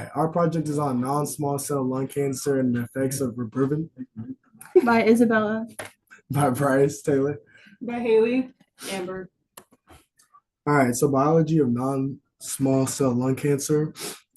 right, our project is on non-small cell lung cancer and the effects of Rybrevant By Isabella. by Bryce Taylor. By Haley. Amber. All right, so biology of non-small cell lung cancer.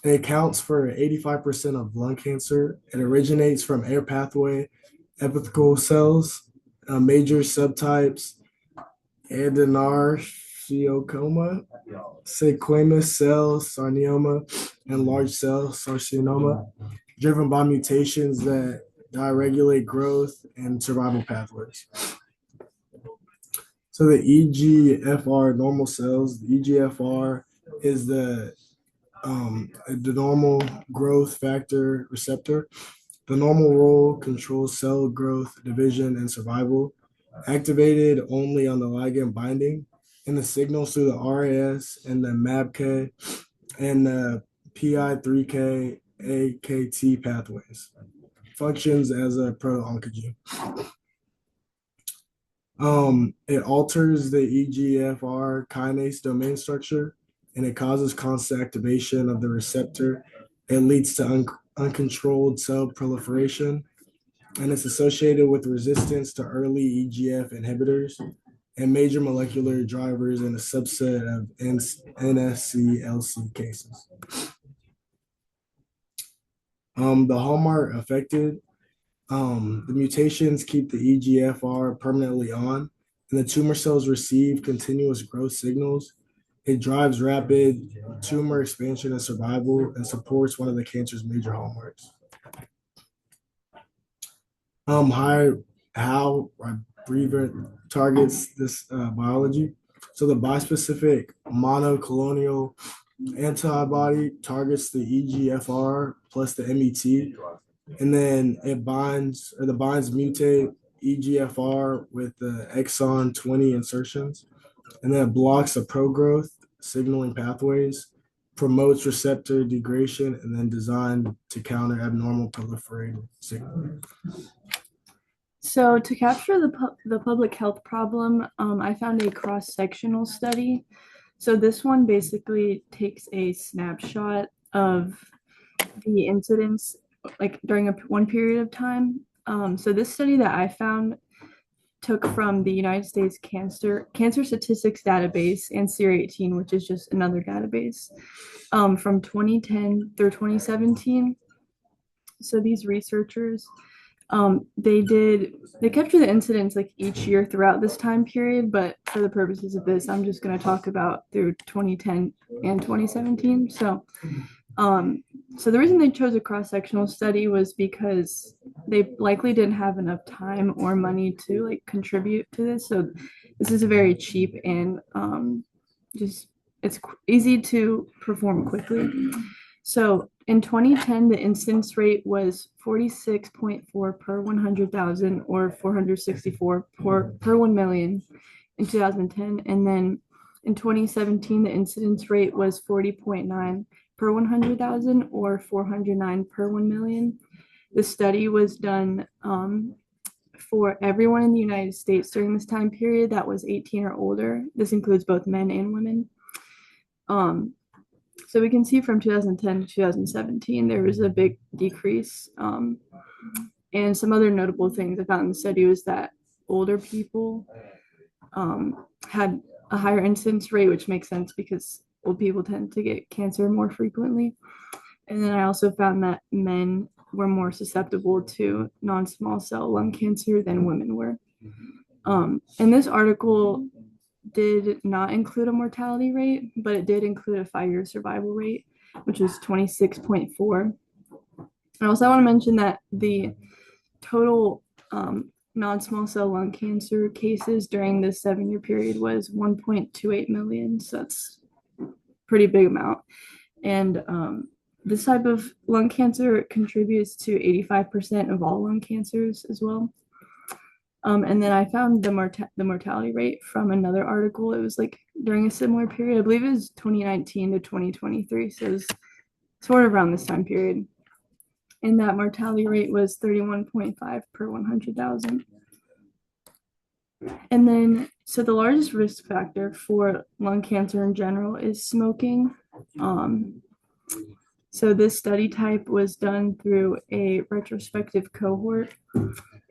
It accounts for 85% of lung cancer. It originates from air pathway epithelial cells, major subtypes, adenosarcoma, squamous cell carcinoma, and large cell carcinoma, driven by mutations that dysregulate growth and survival pathways. So the EGFR normal cells, the EGFR is the normal growth factor receptor. The normal role controls cell growth, division, and survival, activated only on the ligand binding, and the signals through the RAS and the MAPK and the PI3K AKT pathways. Functions as a pro-oncogene. It alters the EGFR kinase domain structure, and it causes constant activation of the receptor. It leads to uncontrolled cell proliferation, and it's associated with resistance to early EGF inhibitors and major molecular drivers in a subset of NSCLC cases. The hallmark affected, the mutations keep the EGFR permanently on, and the tumor cells receive continuous growth signals. It drives rapid tumor expansion and survival and supports one of the cancer's major hallmarks. How Rybrevant targets this biology. So the bispecific monoclonal antibody targets the EGFR plus the MET, and then it binds mutate EGFR with the exon 20 insertions, and then it blocks the pro-growth signaling pathways, promotes receptor degradation, and then designed to counter abnormal proliferative signaling. So to capture the public health problem, I found a cross-sectional study. So this one basically takes a snapshot of the incidence like during one period of time. So this study that I found took from the United States Cancer Statistics Database and SEER18, which is just another database, from 2010 through 2017. So these researchers, they captured the incidents like each year throughout this time period, but for the purposes of this, I'm just going to talk about through 2010 and 2017. So the reason they chose a cross-sectional study was because they likely didn't have enough time or money to like contribute to this. So this is a very cheap and just it's easy to perform quickly. So in 2010, the incidence rate was 46.4 per 100,000 or 464 per 1 million in 2010. And then in 2017, the incidence rate was 40.9 per 100,000 or 409 per 1 million. The study was done for everyone in the United States during this time period that was 18 or older. This includes both men and women. So we can see from 2010 to 2017, there was a big decrease. And some other notable things I found in the study was that older people had a higher incidence rate, which makes sense because old people tend to get cancer more frequently. And then I also found that men were more susceptible to non-small cell lung cancer than women were. And this article did not include a mortality rate, but it did include a 5-year survival rate, which was 26.4. I also want to mention that the total non-small cell lung cancer cases during this 7-year period was 1.28 million. So that's a pretty big amount. And this type of lung cancer contributes to 85% of all lung cancers as well. And then I found the mortality rate from another article. It was like during a similar period. I believe it was 2019 to 2023. So it was sort of around this time period. And that mortality rate was 31.5 per 100,000. And then, so the largest risk factor for lung cancer in general is smoking. So this study type was done through a retrospective cohort,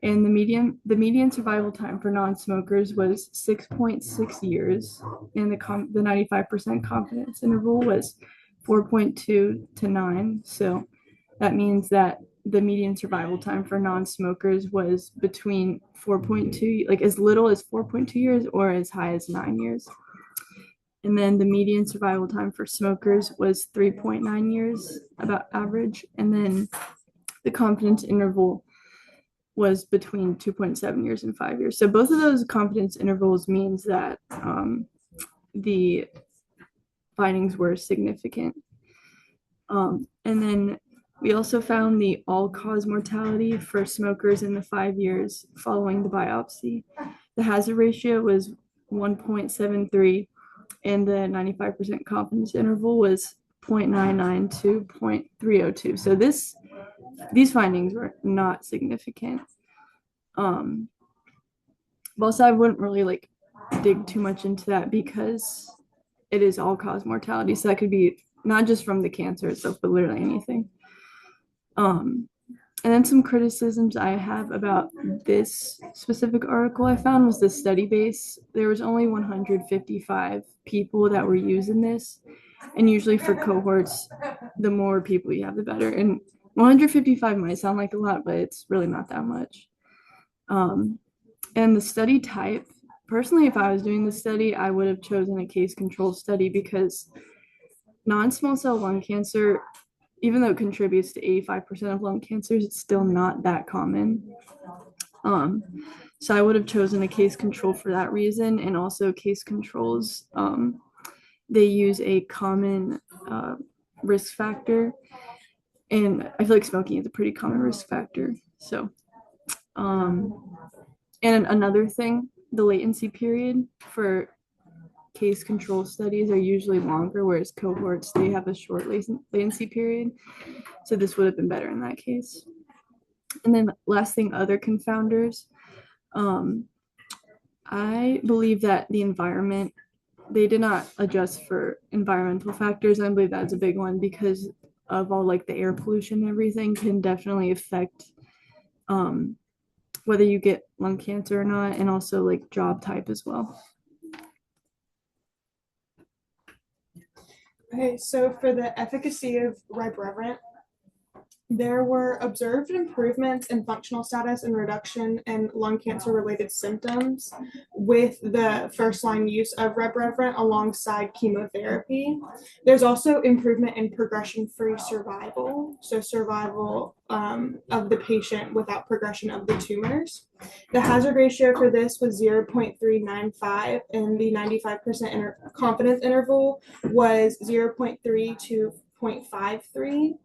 and the median survival time for non-smokers was 6.6 years, and the 95% confidence interval was 4.2 to 9. So that means that the median survival time for non-smokers was between 4.2, like as little as 4.2 years or as high as 9 years. And then the median survival time for smokers was 3.9 years, about average. And then the confidence interval was between 2.7 years and 5 years. So both of those confidence intervals means that the findings were significant. And then we also found the all-cause mortality for smokers in the 5 years following the biopsy. The hazard ratio was 1.73, and the 95% confidence interval was 0.99 to 0.302. So these findings were not significant. Also, I wouldn't really like dig too much into that because it is all-cause mortality. So that could be not just from the cancer itself, but literally anything. And then some criticisms I have about this specific article I found was the study base. There was only 155 people that were using this. And usually for cohorts, the more people you have, the better. And 155 might sound like a lot, but it's really not that much. And the study type, personally, if I was doing the study, I would have chosen a case control study because non-small cell lung cancer, even though it contributes to 85% of lung cancers, it's still not that common. So I would have chosen a case control for that reason, and also case controls. They use a common risk factor, and I feel like smoking is a pretty common risk factor. So, and another thing, the latency period for case control studies are usually longer, whereas cohorts, they have a short latency period. So this would have been better in that case. And then last thing, other confounders. I believe that the environment, they did not adjust for environmental factors. I believe that's a big one because of all like the air pollution and everything can definitely affect whether you get lung cancer or not, and also like job type as well. Okay, so for the efficacy of Rybrevant, there were observed improvements in functional status and reduction in lung cancer-related symptoms with the first-line use of Rybrevant alongside chemotherapy. There's also improvement in progression-free survival, so survival of the patient without progression of the tumors. The hazard ratio for this was 0.395, and the 95% confidence interval was 0.3 to 0.53.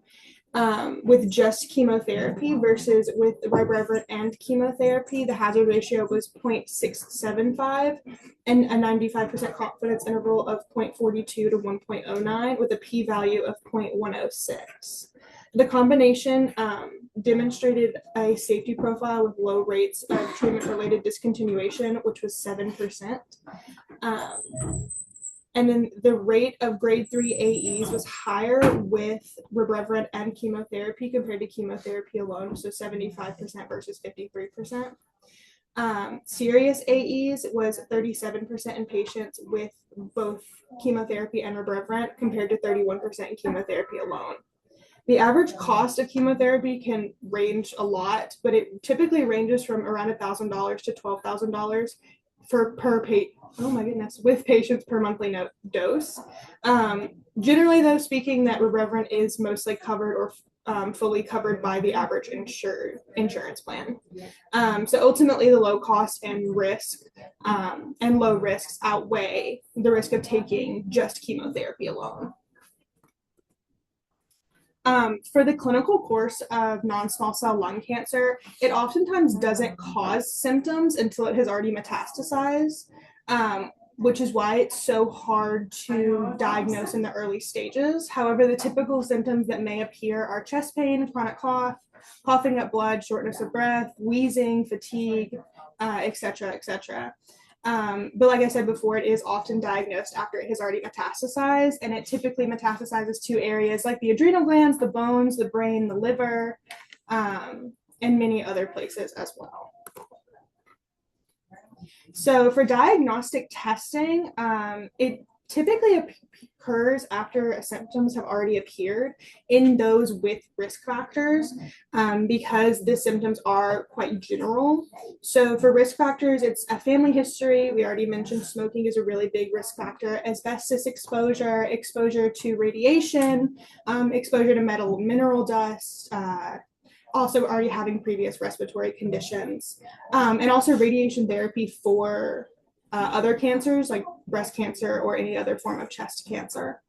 With just chemotherapy versus with Rybrevant and chemotherapy, the hazard ratio was 0.675 and a 95% confidence interval of 0.42 to 1.09 with a p-value of 0.106. The combination demonstrated a safety profile with low rates of treatment-related discontinuation, which was 7%. And then the rate of grade 3 AEs was higher with Rybrevant and chemotherapy compared to chemotherapy alone, so 75% versus 53%. Serious AEs was 37% in patients with both chemotherapy and Rybrevant compared to 31% in chemotherapy alone. The average cost of chemotherapy can range a lot, but it typically ranges from around $1,000 to $12,000 per patient. Oh my goodness, with patients per monthly dose. Generally, though, speaking, that Rybrevant is mostly covered or fully covered by the average insurance plan. So ultimately, the low cost and risk and low risks outweigh the risk of taking just chemotherapy alone. For the clinical course of non-small cell lung cancer, it oftentimes doesn't cause symptoms until it has already metastasized, which is why it's so hard to diagnose in the early stages. However, the typical symptoms that may appear are chest pain, chronic cough, coughing up blood, shortness of breath, wheezing, fatigue, etc., etc. But like I said before, it is often diagnosed after it has already metastasized, and it typically metastasizes to areas like the adrenal glands, the bones, the brain, the liver, and many other places as well. So for diagnostic testing, it typically occurs after symptoms have already appeared in those with risk factors, because the symptoms are quite general. So for risk factors, it's a family history. We already mentioned smoking is a really big risk factor, asbestos exposure, exposure to radiation, exposure to metal mineral dust, also already having previous respiratory conditions, and also radiation therapy for other cancers like breast cancer or any other form of chest cancer.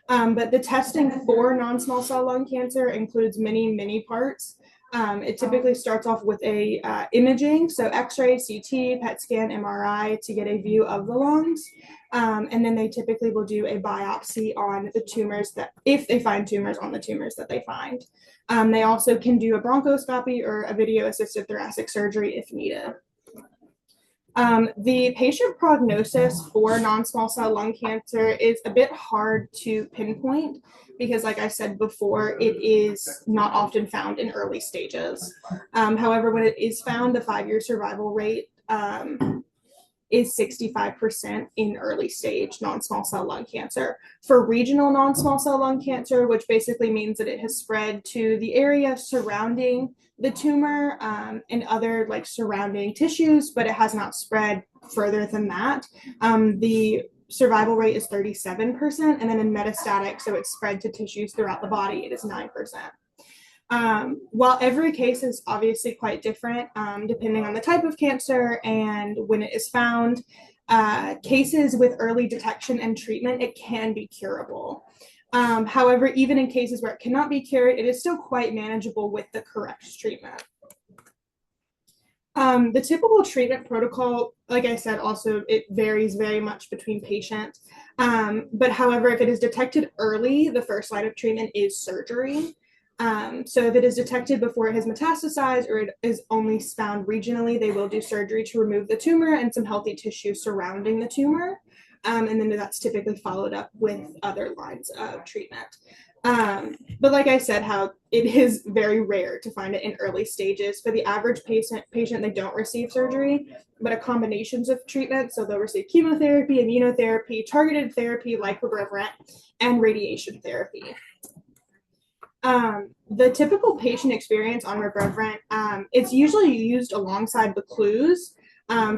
But the testing for non-small cell lung cancer includes many parts. It typically starts off with a imaging, so X-ray, CT, PET scan, MRI to get a view of the lungs. And then they typically will do a biopsy on the tumors that, if they find tumors on the tumors that they find. They also can do a bronchoscopy or a video-assisted thoracic surgery if needed. The patient prognosis for non-small cell lung cancer is a bit hard to pinpoint because, like I said before, it is not often found in early stages. However, when it is found, the 5-year survival rate is 65% in early stage non-small cell lung cancer. For regional non-small cell lung cancer, which basically means that it has spread to the area surrounding the tumor and other like surrounding tissues, but it has not spread further than that, the survival rate is 37%, and then in metastatic, so it's spread to tissues throughout the body, it is 9%. While every case is obviously quite different, depending on the type of cancer and when it is found, cases with early detection and treatment, it can be curable. However, even in cases where it cannot be cured, it is still quite manageable with the correct treatment. The typical treatment protocol, like I said, also it varies very much between patients. But however, if it is detected early, the first line of treatment is surgery. So if it is detected before it has metastasized or it is only found regionally, they will do surgery to remove the tumor and some healthy tissue surrounding the tumor. And then that's typically followed up with other lines of treatment. But like I said, how it is very rare to find it in early stages. For the average patient, they don't receive surgery, but a combinations of treatment. So they'll receive chemotherapy, immunotherapy, targeted therapy like Rybrevant, and radiation therapy. The typical patient experience on Rybrevant, it's usually used alongside the clues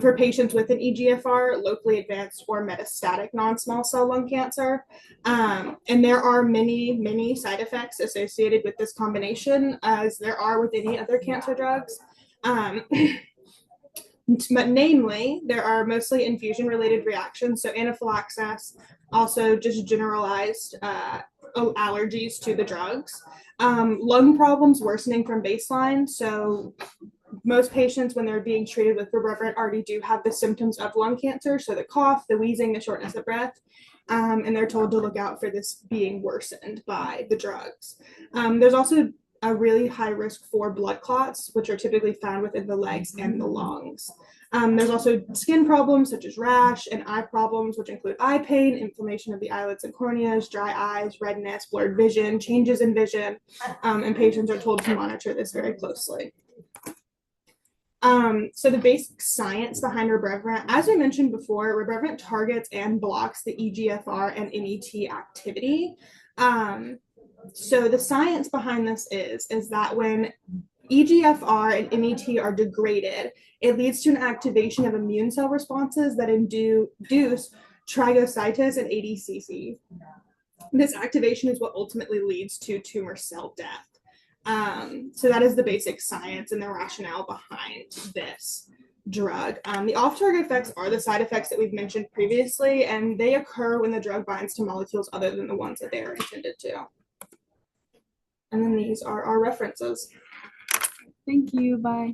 for patients with an EGFR, locally advanced, or metastatic non-small cell lung cancer. And there are many side effects associated with this combination, as there are with any other cancer drugs. But namely, there are mostly infusion-related reactions, so anaphylaxis, also just generalized allergies to the drugs. Lung problems worsening from baseline, so most patients, when they're being treated with Rybrevant, already do have the symptoms of lung cancer, so the cough, the wheezing, the shortness of breath, and they're told to look out for this being worsened by the drugs. There's also a really high risk for blood clots, which are typically found within the legs and the lungs. There's also skin problems such as rash and eye problems, which include eye pain, inflammation of the eyelids and corneas, dry eyes, redness, blurred vision, changes in vision, and patients are told to monitor this very closely. So the basic science behind Rybrevant, as we mentioned before, Rybrevant targets and blocks the EGFR and NET activity. So the science behind this is that when EGFR and NET are degraded, it leads to an activation of immune cell responses that induce trigocytis and ADCC. This activation is what ultimately leads to tumor cell death. So that is the basic science and the rationale behind this drug. The off-target effects are the side effects that we've mentioned previously, and they occur when the drug binds to molecules other than the ones that they are intended to. And then these are our references. Thank you. Bye.